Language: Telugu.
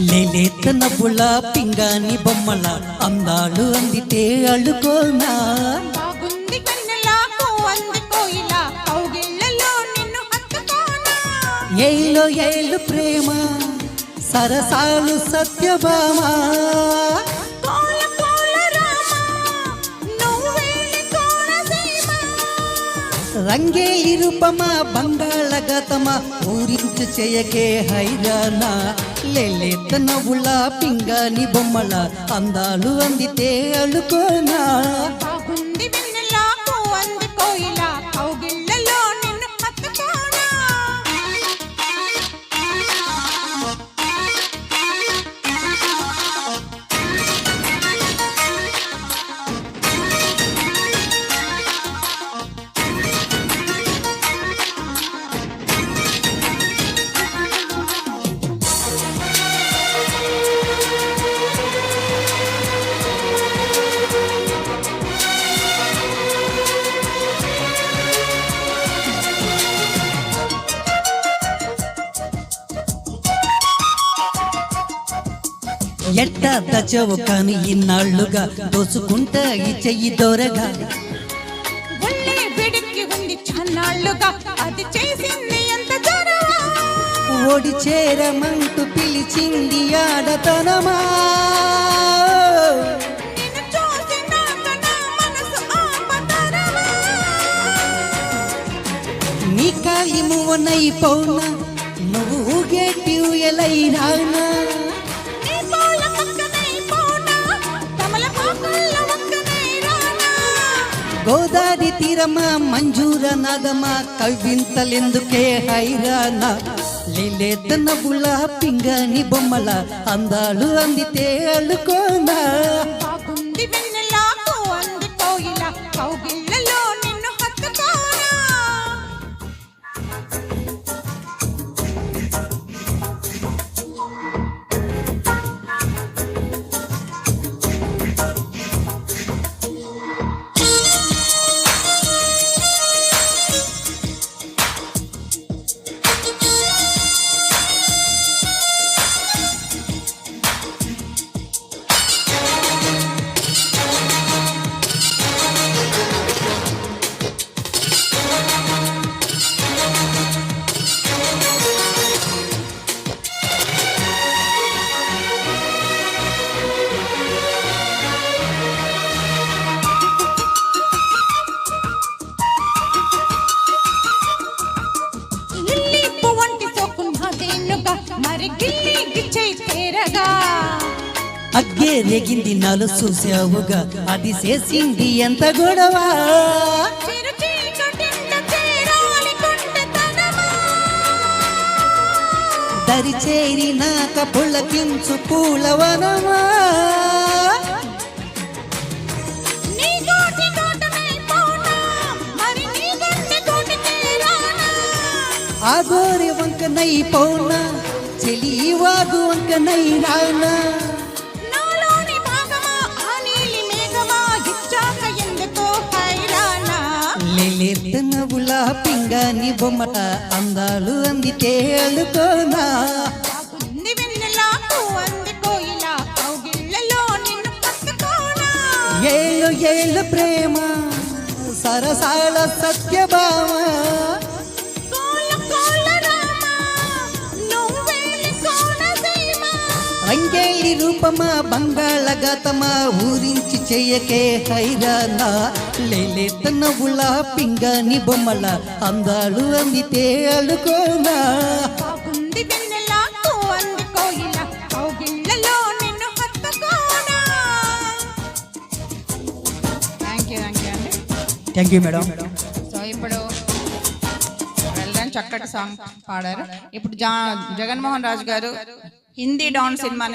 లేలేత నవ్వుల పింగాని బొమ్మల అందాలు అందితే అల్లుకోనా బాగుంది కన్నెలకు అంది కోయిలా కౌగిళ్ళలో నిన్ను హత్తుకోనా ఏళ్ళు ఏళ్ళు ప్రేమ సరసాలు సత్యభామా కోల కోల రామా నువ్వేలి కోనసీమ రంగేలి రూపమా బంగాళగతమా ఊరించు చేయకే హైరానా లేలేత నవ్వుల పింగాని బొమ్మల అందాలు అందితే అల్లుకోనా బాగుంది వెన్నెలకు అంది కోయిలా కౌగిళ్ళలో నిన్ను హత్తుకోనా ఎట్ట దచవు కాని ఇన్నాళ్లుగా దోసుకుంటా ఈ చెయ్యి దొరగా ఒళ్ళే బిడికి ఉంది చన్నాళ్ళుగా అది చేసింది ఎంత చొరవా ఓడి చేరమంటూ పిలిచింది ఆడతనమా నిన్ను చూసినాక నా మనసు ఆపతరవా నీ కాలి మువ్వనైపోనా నువ్వు ఊగేటి ఎలైనానా నీ పూల పక్కనై పోనా కమలపాకుల్లో ఒక్కనై రానా గోదావరి తీరమా మంజూర నాగమా కవింతలెందుకే హైరానా లేలేత నవ్వుల పింగాని బొమ్మల అందాలు అందితే అల్లుకోనా బాగుంది వెన్నెలకు అంది కోయిలా కౌగిళ్ళలో నిన్ను హత్తుకోనా లిల్లీ పువ్వంటి సోకున్నదేనుగా మరి గిల్లి గిచ్చై తేరగా అగ్గే రేగింది నాలు చూసావుగా అది చేసింది ఎంత గొడవ చిరు చీకటింట చేరాలి కొంటెతనమా దరి చేరినాక పులకించు పూలవనమా నీ కోటి కోటమై పోనా మరి నీ గుండె కోటికే రానా ఆ గోరి వంకనై పోనా చెలి వాగు వంకనై రానా నాలోని భాగమా ఆ నీలి మేఘమా ఇచ్చాక ఎందుకో హైరానా లేలేత నవ్వుల పింగాని బొమ్మల అందాలు అందితే అల్లుకోనా బాగుంది వెన్నెలకు అంది కోయిలా కౌగిళ్ళలో నిన్ను హత్తుకోనా ఏళ్ళు ఏళ్ళు ప్రేమ సరసాల సత్యభామ కోల కోల రామా నువ్వేలి కోనసీమ రంగేలి రూపమా బంగాళగతమా ఊరించి చెయ్యకే హైరానా లేలేత నవ్వుల పింగాని బొమ్మల అందాలు అందితే అల్లుకోనా బాగుంది వెన్నెలకు అంది కోయిలా కౌగిళ్ళలో నిన్ను హత్తుకోనా థ్యాంక్ యూ అండి థ్యాంక్ యూ మేడం. సో ఇప్పుడు వెళ్ళడానికి చక్కటి సాంగ్ పాడారు. ఇప్పుడు జగన్మోహన్ రాజు గారు హిందీ డాన్ సినిమా